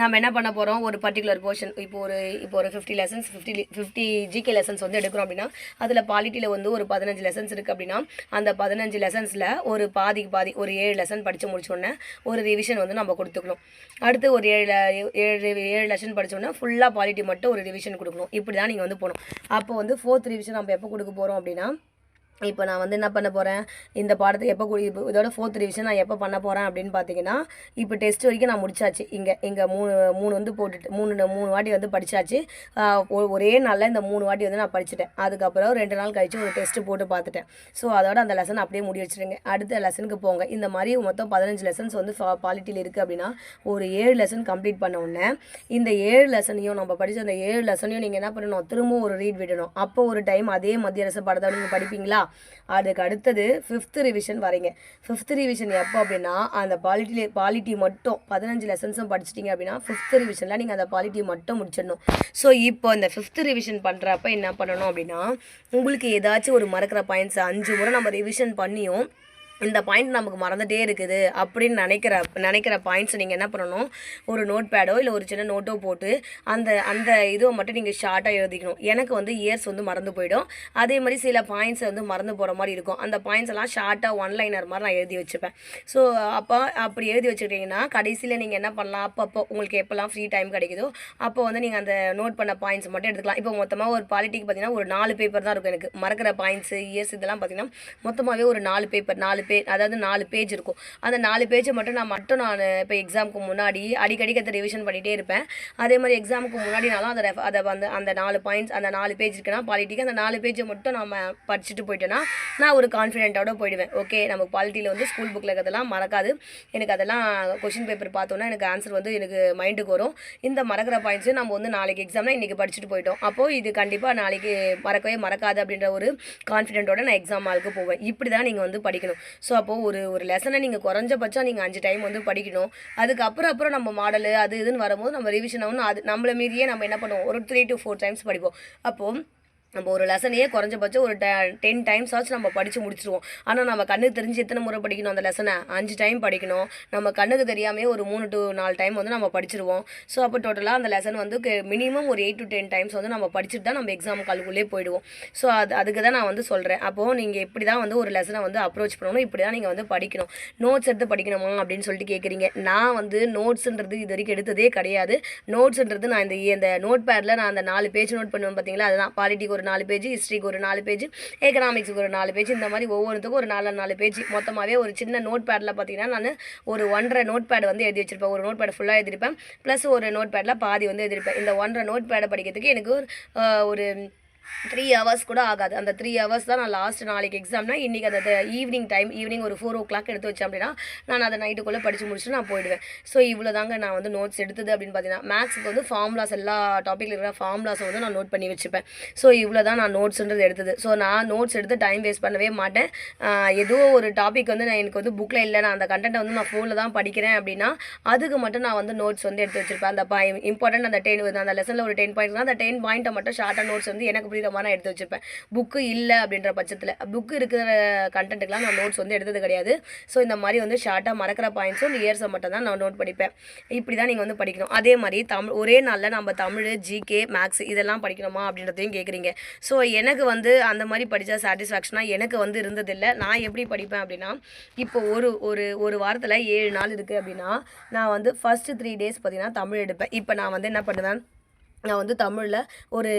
நம்ம என்ன பண்ண போகிறோம், ஒரு பர்டிகுலர் போர்ஷன் இப்போ ஒரு 50 லெசன்ஸ் 50 ஜிகே லெசன்ஸ் வந்து எடுக்கிறோம் அப்படின்னா அதில் பாலிட்டியில் வந்து ஒரு 15 லெசன்ஸ் இருக்குது அப்படின்னா அந்த 15 லெசன்ஸில் ஒரு பாதி ஒரு 7 லெசன் படித்து முடிச்சோடனே ஒரு ரிவிஷன் வந்து நம்ம கொடுத்துக்கணும். அடுத்து ஒரு 7 லெசன் படித்தோடனே ஃபுல்லாக பாலிட்டி மட்டும் ஒரு ரிவிஷன் கொடுக்கணும். இப்படி தான் நீங்கள் வந்து போகணும். அப்போ வந்து 4th ரிவிஷன் நம்ம எப்போ கொடுக்க போகிறோம் அப்படின்னா இப்போ நான் வந்து என்ன பண்ண போகிறேன், இந்த பாடத்தை எப்போ இப்போ இதோட 4th ரிவிஷன் நான் எப்போ பண்ண போகிறேன் அப்படின்னு பார்த்தீங்கன்னா, இப்போ டெஸ்ட் வரைக்கும் நான் முடிச்சாச்சு. இங்கே 3 வந்து போட்டுட்டு 3 வாட்டி வந்து படித்தாச்சு. ஒரே நாளில் இந்த 3 வாட்டி வந்து நான் படிச்சுட்டேன். அதுக்கப்புறம் 2 நாள் கழிச்சு ஒரு டெஸ்ட்டு போட்டு பார்த்துட்டேன். ஸோ அதோட அந்த லெசன் அப்படியே முடி வச்சுருங்க. அடுத்த லெசனுக்கு போங்க. இந்த மாதிரி மொத்தம் 15 லெசன்ஸ் வந்து பாலிட்டியில் இருக்குது அப்படின்னா, ஒரு 7 லெசன் கம்ப்ளீட் பண்ண உடனே இந்த 7 லெசனையும் நம்ம படித்த அந்த 7 லெசனையும் நீங்கள் என்ன பண்ணணும், திரும்பவும் ஒரு ரீட் விடணும். அப்போ ஒரு டைம் அதே மத்திய அரசு பாடத்தை நீங்கள் படிப்பீங்களா? அதுக்கு அடுத்தது 5th ரிவிஷன் வரீங்க. 5th ரிவிஷன் எப்போ அப்படின்னா, அந்த பாலிட்டி மட்டும் 15 லெசன்ஸும் படிச்சிட்டிங்க அப்படின்னா 5th ரிவிஷனில் நீங்கள் அந்த பாலிட்டி மட்டும் முடிச்சிடணும். ஸோ இப்போ இந்த 5th ரிவிஷன் பண்ணுறப்ப என்ன பண்ணணும் அப்படின்னா, உங்களுக்கு ஏதாச்சும் ஒரு மறக்கிற பாயிண்ட்ஸ் 5 முறை நம்ம ரிவிஷன் பண்ணியும் இந்த பாயிண்ட் நமக்கு மறந்துகிட்டே இருக்குது அப்படின்னு நினைக்கிற பாயிண்ட்ஸ் நீங்கள் என்ன பண்ணணும், ஒரு நோட் பேடோ இல்லை ஒரு சின்ன நோட்டோ போட்டு அந்த இதுவை மட்டும் நீங்கள் ஷார்ட்டாக எழுதிக்கணும். எனக்கு வந்து இயர்ஸ் வந்து மறந்து போயிடும். அதே மாதிரி சில பாயிண்ட்ஸை வந்து மறந்து போகிற மாதிரி இருக்கும். அந்த பாயிண்ட்ஸ் எல்லாம் ஷார்ட்டாக 1 லைனர் மாதிரி நான் எழுதி வச்சுப்பேன். ஸோ அப்படி எழுதி வச்சுக்கிட்டிங்கன்னா கடைசியில் நீங்கள் என்ன பண்ணலாம், அப்பப்போ உங்களுக்கு எப்போல்லாம் ஃப்ரீ டைம் கிடைக்குதோ அப்போ வந்து நீங்கள் அந்த நோட் பண்ண பாயிண்ட்ஸ் மட்டும் எடுத்துக்கலாம். இப்போ மொத்தமாக ஒரு பாலிட்டிக்கு பார்த்தீங்கன்னா ஒரு 4 பேப்பர் தான் இருக்கும். எனக்கு மறக்கிற பாயிண்ட்ஸு இயர்ஸ் இதெல்லாம் பார்த்தீங்கன்னா மொத்தமாகவே ஒரு 4 பேப்பர், 4 பேஜ் இருக்கும். அந்த 4 பேஜை மட்டும் நான் இப்போ எக்ஸாமுக்கு முன்னாடி அடிக்கடி ரிவிஷன் பண்ணிகிட்டே இருப்பேன். அதே மாதிரி எக்ஸாமுக்கு முன்னாடினாலும் அதை வந்து அந்த 4 பாயிண்ட்ஸ், அந்த 4 பேஜ் இருக்குன்னா பாலிட்டிக்கு அந்த 4 பேஜை மட்டும் நம்ம படிச்சுட்டு போயிட்டேன்னா நான் ஒரு கான்ஃபிடென்ட்டோட போயிடுவேன். ஓகே, நமக்கு பாலிட்டியில் வந்து ஸ்கூல் புக்கில் இருக்கிறதெல்லாம் மறக்காது. எனக்கு அதெல்லாம் கொஷின் பேப்பர் பார்த்தோன்னா எனக்கு ஆன்சர் வந்து எனக்கு மைண்டுக்கு வரும். இந்த மறக்கிற பாயிண்ட்ஸு நம்ம வந்து நாளைக்கு எக்ஸாம்னா இன்றைக்கி படிச்சுட்டு போயிட்டோம். அப்போது இது கண்டிப்பாக நாளைக்கு மறக்காது அப்படின்ற ஒரு கான்ஃபிடென்ட்டோட நான் எக்ஸாம் ஹாலுக்கு போவேன். இப்படி தான் நீங்கள் வந்து படிக்கணும். ஸோ அப்போது ஒரு லெசனை நீங்கள் குறைஞ்சபட்சம் நீங்கள் 5 டைம் வந்து படிக்கணும். அதுக்கப்புறம் நம்ம மாடலு அது இதுன்னு வரும்போது நம்ம ரிவிஷன் ஆகணும். அது நம்மளை மீறியே நம்ம என்ன பண்ணுவோம், ஒரு 3 to 4 டைம்ஸ் படிப்போம். அப்போது நம்ம ஒரு லெசனையே குறைஞ்சபட்சம் ஒரு 10 டைம்ஸ் ஆச்சு நம்ம படித்து முடிச்சிடுவோம். ஆனால் நம்ம கண்ணுக்கு தெரிஞ்சு எத்தனை முறை படிக்கணும் அந்த லெசனை? 5 டைம் படிக்கணும். நம்ம கண்ணுக்கு தெரியாமல் ஒரு 3 to 4 டைம் வந்து நம்ம படிச்சிருவோம். ஸோ அப்போ டோட்டலாக அந்த லெசன் வந்து மினிமம் ஒரு 8 to 10 டைம்ஸ் வந்து நம்ம படிச்சுட்டு தான் நம்ம எக்ஸாம் கால்குள்ளே போயிடுவோம். ஸோ அதுக்கு தான் நான் வந்து சொல்கிறேன். அப்போது நீங்கள் இப்படி தான் வந்து ஒரு லெசனை வந்து அப்ரோச் பண்ணணும். இப்படி தான் நீங்கள் வந்து படிக்கணும். நோட்ஸ் எடுத்து படிக்கணுமா அப்படின்னு சொல்லிட்டு கேட்குறீங்க. நான் வந்து நோட்ஸுன்றது இது வரைக்கும் எடுத்ததே கிடையாது. நோட்ஸுன்றது நான் இந்த நோட் பேடில் நான் அந்த 4 பேஜ் நோட் பண்ணுவேன் பார்த்தீங்களா, அதுதான் பாலிட்டிக்கு ஒரு 4 பேஜ், ஹிஸ்ட்ரிக்கு ஒரு 4 பேஜ், எக்கனாமிக்ஸுக்கு ஒரு 4 பேஜ், இந்த மாதிரி ஒவ்வொருத்துக்கும் ஒரு 4 பேஜ் மொத்தமாகவே ஒரு சின்ன நோட் பேடில் பார்த்தீங்கன்னா நான் ஒரு 1.5 நோட் பேட் வந்து எழுதி வச்சிருப்பேன். ஒரு நோட் பேட் ஃபுல்லாக எழுதிருப்பேன், ப்ளஸ் ஒரு நோட் பேடில் பாதி வந்து எழுதிருப்பேன். இந்த 1.5 நோட் பேடை படிக்கிறதுக்கு எனக்கு ஒரு 3 hours கூட ஆகாது. அந்த 3 hours தான் நான் நாளைக்கு எக்ஸாம்னா இன்றைக்கி அந்த ஈவினிங் ஒரு 4 o'clock எடுத்து வச்சேன் அப்படின்னா நான் அதை நைட்டுக்குள்ளே படித்து முடிச்சுட்டு நான் போயிடுவேன். ஸோ இவ்வளோ தாங்க நான் வந்து நோட்ஸ் எடுத்தது அப்படின்னு பார்த்தீங்கன்னா, மேக்ஸுக்கு வந்து ஃபார்முலாஸ் எல்லா டாப்பிக்கில் இருக்கிற ஃபார்முலாஸை வந்து நான் நோட் பண்ணி வச்சுப்பேன். ஸோ இவ்வளோ தான் நான் நோட்ஸுன்றது எடுத்தது. ஸோ நான் நோட்ஸ் எடுத்து டைம் வேஸ்ட் பண்ணவே மாட்டேன். ஏதோ ஒரு டாபிக் வந்து எனக்கு வந்து புக்கில் இல்லை, நான் அந்த கண்டென்ட்டை வந்து நான் ஃபோனில் தான் படிக்கிறேன் அப்படின்னா அதுக்கு மட்டும் நான் வந்து நோட்ஸ் வந்து எடுத்து வச்சுருப்பேன். அந்த இம்பார்ட்டன்ட் அந்த லெசனில் ஒரு 10 பாயிண்ட்ஸ் அந்த 10 பாயிண்ட்டை மட்டும் ஷார்ட்டாக நோட்ஸ் வந்து எனக்கு புரியுற மாதிரி நான் எடுத்து வச்சுருப்பேன். புக்கு இல்லை அப்படின்ற பட்சத்தில் புக்கு இருக்கிற கண்டென்ட்டுக்கெலாம் நான் நோட்ஸ் வந்து எடுத்தது கிடையாது. ஸோ இந்த மாதிரி வந்து ஷார்ட்டாக மறக்கிற பாயிண்ட்ஸும் இந்த இயர்ஸை மட்டும் தான் நான் நோட் படிப்பேன். இப்படி தான் நீங்கள் வந்து படிக்கணும். அதே மாதிரி ஒரே நாளில் நம்ம தமிழ், ஜிகே, மேக்ஸ் இதெல்லாம் படிக்கணுமா அப்படின்றதையும் கேட்குறீங்க. ஸோ எனக்கு வந்து அந்த மாதிரி படித்தா சாட்டிஸ்ஃபேக்ஷனாக எனக்கு வந்து இருந்ததில்லை. நான் எப்படி படிப்பேன் அப்படின்னா, இப்போ ஒரு வாரத்தில் 7 நாள் இருக்குது அப்படின்னா நான் வந்து ஃபஸ்ட்டு 3 days பார்த்திங்கன்னா தமிழ் எடுப்பேன். இப்போ நான் வந்து என்ன பண்ணுவேன், நான் வந்து தமிழில்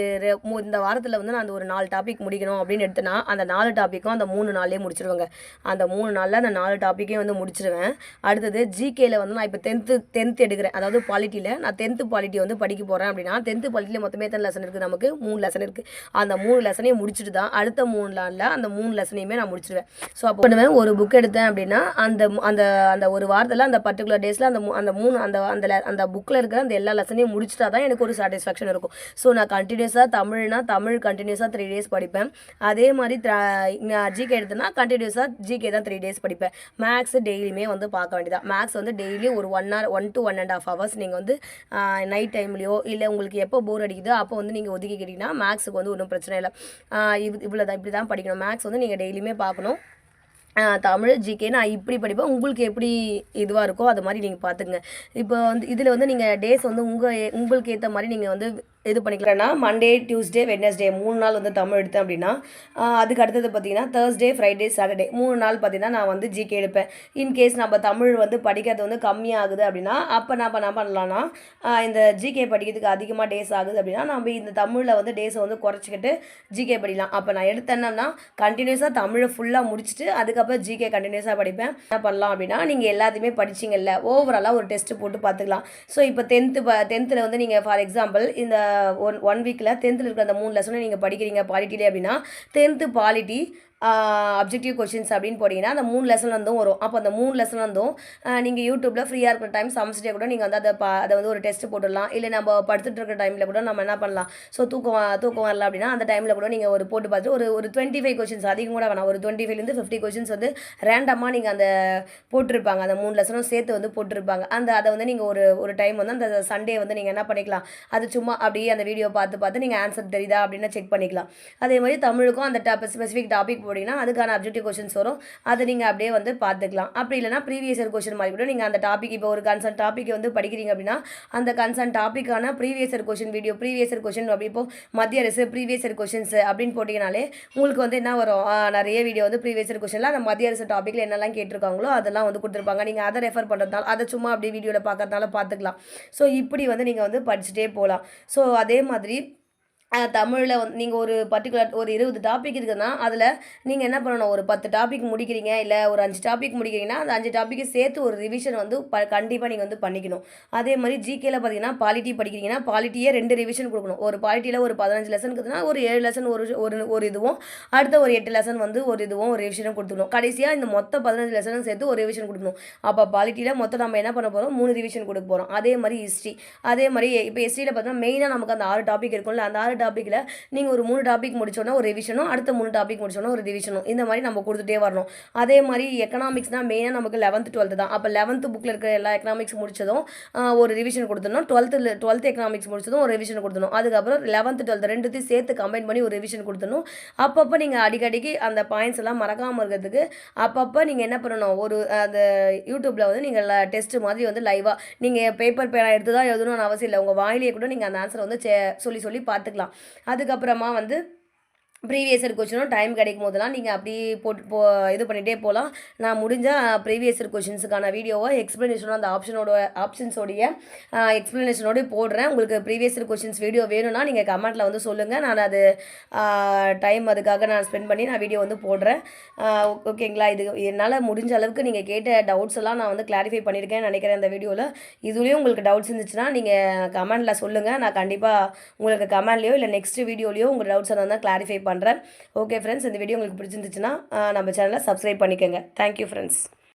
இந்த வாரத்தில் வந்து நான் அந்த ஒரு 4 டாபிக் முடிக்கணும் அப்படின்னு எடுத்தேன்னா அந்த 4 டாப்பிக்கும் அந்த 3 நாள்லேயே முடிச்சிடுவேங்க. அந்த 3 நாளில் அந்த 4 டாப்பிக்கையும் வந்து முடிச்சிடுவேன். அடுத்தது ஜிகேயில் வந்து நான் இப்போ 10th எடுக்கிறேன். அதாவது பாலிட்டியில் நான் 10th பாலிட்டி வந்து படிக்க போகிறேன் அப்படின்னா 10th பாலிட்டியில் மொத்தமே எத்தனை லெசன் இருக்குது, நமக்கு 3 லெசன் இருக்குது. அந்த 3 லெசனையும் முடிச்சுட்டு தான் அடுத்த 3 நாளில் அந்த 3 லெசனையுமே நான் முடிச்சிடுவேன். ஸோ அப்போ பண்ணுவேன், ஒரு புக் எடுத்தேன் அப்படின்னா அந்த ஒரு வாரத்தில் அந்த பர்டிகுலர் டேஸில் அந்த புக்கில் இருக்கிற அந்த எல்லா லெசனையும் முடிச்சுட்டா தான் எனக்கு ஒரு சாட்டிஸ்ஃபேக்ஷன் இருக்கும். ஸோ நான் கண்டினியூஸாக தமிழ் கண்டினியூஸாக 3 days படிப்பேன். அதே மாதிரி ஜிகே எடுத்தேன்னா கண்டினியூஸாக ஜிகே தான் 3 days படிப்பேன். மேக்ஸ் டெய்லியுமே வந்து பார்க்க வேண்டியதான். மேக்ஸ் வந்து டெய்லி ஒரு 1 to 1.5 hours நீங்கள் வந்து நைட் டைம்லையோ இல்லை உங்களுக்கு எப்போ போர் அடிக்குதோ அப்போ வந்து நீங்கள் ஒதுக்கிக்கிட்டிங்கன்னா மேக்ஸுக்கு வந்து ஒன்றும் பிரச்சனை இல்லை. இப்படி தான் படிக்கணும். மேக்ஸ் வந்து நீங்கள் டெய்லியுமே பார்க்கணும். தமிழ், ஜிகே நான் இப்படி படிப்பேன். உங்களுக்கு எப்படி இதுவாக இருக்கோ அது மாதிரி நீங்கள் பார்த்துங்க. இப்போ வந்து இதில் வந்து நீங்கள் டேஸ் வந்து உங்களுக்கு ஏற்ற மாதிரி நீங்கள் வந்து இது பண்ணிக்கலாம்னா மண்டே, டியூஸ்டே, வெட்னஸ்டே 3 நாள் வந்து தமிழ் எடுத்தேன் அப்படின்னா அதுக்கு அடுத்தது பார்த்தீங்கன்னா தேர்ஸ்டே, ஃப்ரைடே, சாட்டர்டே 3 நாள் பார்த்தீங்கன்னா நான் வந்து ஜிகே எடுப்பேன். இன்கேஸ் நம்ம தமிழ் வந்து படிக்கிறது வந்து கம்மியாகுது அப்படின்னா அப்போ நம்ம என்ன பண்ணலான்னா இந்த ஜிகே படிக்கிறதுக்கு அதிகமாக டேஸ் ஆகுது அப்படின்னா நம்ம இந்த தமிழில் வந்து டேஸை வந்து குறைச்சிக்கிட்டு ஜிகே படிக்கலாம். அப்போ நான் எடுத்தேன்னா கண்டினியூஸாக தமிழை ஃபுல்லாக முடிச்சுட்டு அதுக்கப்புறம் ஜிகே கண்டினியூஸாக படிப்பேன். என்ன பண்ணலாம் அப்படின்னா நீங்கள் எல்லாத்தையுமே படிச்சிங்கல்ல ஓவராலாக ஒரு டெஸ்ட்டு போட்டு பார்த்துக்கலாம். ஸோ இப்போ டென்த்தில் வந்து நீங்கள் ஃபார் எக்ஸாம்பிள் இந்த ஒன் வீக்கில் 10th இருக்கிற அந்த 3 லெசனும் நீங்கள் படிக்கிறீங்க பாலிட்டிலே அப்படின்னா 10th பாலிட்டி அப்ஜெக்டிவ் கொஷின்ஸ் அப்படின்னு போட்டிங்கன்னா அந்த 3 லெசன் வந்தும் வரும். அப்போ அந்த 3 லெசன் வந்தும் நீங்கள் யூடியூப்பில் ஃப்ரீயாக இருக்கிற டைம் சமைச்சிட்டே கூட நீங்கள் வந்து அதை வந்து ஒரு டெஸ்ட்டு போட்டுடலாம். இல்லை நம்ம படுத்துட்டு இருக்கிற டைமில் கூட நம்ம என்ன பண்ணலாம், ஸோ தூக்கம் வரல அப்படின்னா அந்த டைமில் கூட நீங்கள் ஒரு போட்டு பார்த்துட்டு ஒரு 25 கொஷின்ஸ் அதிகம் கூட வேணாம், ஒரு 25லேருந்து 50 கொஷின்ஸ் வந்து ரேண்டமாக நீங்கள் அந்த போட்டிருப்பாங்க, அந்த 3 லெசனும் சேர்த்து வந்து போட்டிருப்பாங்க. அதை வந்து நீங்கள் ஒரு டைம் வந்து அந்த சண்டே வந்து நீங்கள் என்ன பண்ணிக்கலாம், அது சும்மா அப்படியே அந்த வீடியோ பார்த்து நீங்கள் ஆன்சர் தெரியுதா அப்படின்னு செக் பண்ணிக்கலாம். அதே மாதிரி தமிழுக்கும் அந்த ஸ்பெசிஃபிக் டாபிக் போட்டிங்கன்னா அதுக்கான அப்ஜெக்டிவ் கொஷின்ஸ் வரும், அதை நீங்கள் அப்படியே வந்து பார்த்துக்கலாம். அப்படி இல்லைனா ப்ரீவியஸ் இயர் கொஷின் மாதிரி கூட நீங்கள் அந்த டாபிக் இப்போ ஒரு கன்சர்ன் டாபிக் வந்து படிக்கிறீங்க அப்படின்னா அந்த கன்சர்ன் டாப்பிக்கான previous year question video, previous year question அப்படி இப்போ மத்திய அரசு ப்ரீவியஸ் இயர் கொஷின்ஸ் அப்படின்னு போட்டிங்கனாலே உங்களுக்கு வந்து என்ன வரும், நிறைய வீடியோ வந்து ப்ரீவியஸ் இயர் கொஷனில் அந்த மத்திய அரசு டாப்பிக்கில் என்னெல்லாம் கேட்டிருக்காங்களோ அதெல்லாம் வந்து கொடுத்துருப்பாங்க. நீங்கள் அதை ரெஃபர் பண்ணுறதுனால அதை சும்மா அப்படியே வீடியோவில் பார்க்கறதுனால பார்த்துக்கலாம். ஸோ இப்படி வந்து நீங்கள் வந்து படிச்சுட்டே போகலாம். ஸோ அதே மாதிரி தமிழில் வந்து நீங்கள் ஒரு பர்டிகுலர் ஒரு 20 டாபிக் இருக்குதுன்னா அதில் நீங்கள் என்ன பண்ணணும், ஒரு 10 டாபிக் முடிக்கிறீங்க இல்லை ஒரு 5 டாபிக் முடிக்கிறீங்கன்னா அந்த 5 டாப்பிக்கு சேர்த்து ஒரு ரிவிஷன் வந்து கண்டிப்பாக நீங்கள் வந்து பண்ணிக்கணும். அதே மாதிரி ஜிகேயில் பார்த்தீங்கன்னா பாலிட்டி படிக்கிறீங்கன்னா பாலிட்டியே 2 ரிவிஷன் கொடுக்கணும். ஒரு பாலிட்டியில் ஒரு 15 லெசன் இருக்குதுன்னா ஒரு 7 லெசன் ஒரு இதுவும் அடுத்த ஒரு 8 லெசன் வந்து ஒரு இதுவும் ஒரு ரிவிஷனும் கொடுத்துக்கணும். கடைசியாக இந்த மொத்த 15 லெசனும் சேர்த்து ஒரு ரிவிஷன் கொடுக்கணும். அப்போ பாலிட்டியில் மொத்தம் நம்ம என்ன பண்ண போகிறோம், 3 ரிவிஷன் கொடுக்க போகிறோம். அதே மாதிரி ஹிஸ்ட்ரி, அதே மாதிரி இப்போ ஹிஸ்ட்ரியில் பார்த்தீங்கன்னா மெயினாக நமக்கு அந்த 6 டாபிக் இருக்கும்ல, அந்த 6 டாப்பிக்கில் நீங்கள் ஒரு 3 டாபிக் முடிச்சோன்னா ஒரு ரிவிஷனும் அடுத்த 3 டாபிக் முடிச்சோன்னா ஒரு ரிவிஷனும் இந்த மாதிரி நம்ம கொடுத்துட்டே வரணும். அதே மாதிரி எக்கனாமிக்ஸ்னால் மெயினாக நமக்கு 11th 12th தான். அப்போ 11th புக்கில் இருக்கிற எல்லா எக்கனாமிக்ஸ் முடிச்சதும் ஒரு ரிவிஷன் கொடுத்துடணும். 12th எக்கனாமிக்ஸ் முடிச்சதும் ஒரு ரிவிஷன் கொடுத்துடணும். அதுக்கப்புறம் 11th 12th ரெண்டுத்தையும் சேர்த்து கம்பைன் பண்ணி ஒரு ரிவிஷன் கொடுத்துடணும். அப்பப்போ நீங்கள் அடிக்கடிக்கு அந்த பாயிண்ட்ஸ் எல்லாம் மறக்காமல் இருக்கிறதுக்கு அப்பப்போ நீங்கள் என்ன பண்ணணும், ஒரு அந்த யூடியூப்பில் வந்து நீங்கள் டெஸ்ட் மாதிரி வந்து லைவாக நீங்கள் பேப்பர் பேனா எடுத்து தான் எழுதணும்னு அவசியம் இல்லை, உங்கள் வாயிலேயே கூட நீங்கள் அந்த ஆன்சரை வந்து சொல்லி பார்த்துக்கலாம். அதுக்கப்புறமா வந்து ப்ரீவியஸ் இயர் கொஷினும் டைம் கிடைக்கும் போதெல்லாம் நீங்கள் அப்படி இது பண்ணிகிட்டே போகலாம். நான் முடிஞ்சால் ப்ரீவியஸ் இயர் கொஷின்ஸுக்கான வீடியோவை எக்ஸ்ப்ளனேஷனோட அந்த ஆப்ஷன்ஸோடைய எக்ஸ்ப்ளனேஷனோடு போடுறேன். உங்களுக்கு ப்ரீவியஸ் இயர் கொஷின்ஸ் வீடியோ வேணும்னா நீங்கள் கமெண்ட்டில் வந்து சொல்லுங்கள், நான் அது டைம் அதுக்காக நான் ஸ்பெண்ட் பண்ணி நான் வீடியோ வந்து போடுறேன். ஓகேங்களா, இது என்னால் முடிஞ்ச அளவுக்கு நீங்கள் கேட்ட டவுட்ஸ் எல்லாம் நான் வந்து கிளாரிஃபை பண்ணியிருக்கேன்னு நினைக்கிறேன் இந்த வீடியோவில். இதுலேயும் உங்களுக்கு டவுட்ஸ் இருந்துச்சுன்னா நீங்கள் கமெண்ட்டில் சொல்லுங்கள், நான் கண்டிப்பாக உங்களுக்கு கமெண்ட்லேயோ இல்லை நெக்ஸ்ட் வீடியோலையோ உங்கள் டவுட்ஸை நான் தான் கிளாரிஃபை பண்ணுறேன். ஓகே ஃப்ரெண்ட்ஸ், இந்த வீடியோ உங்களுக்கு பிடிச்சிருந்துச்சுன்னா நம்ம சேனலை சப்ஸ்கிரைப் பண்ணிக்கோங்க. Thank you friends.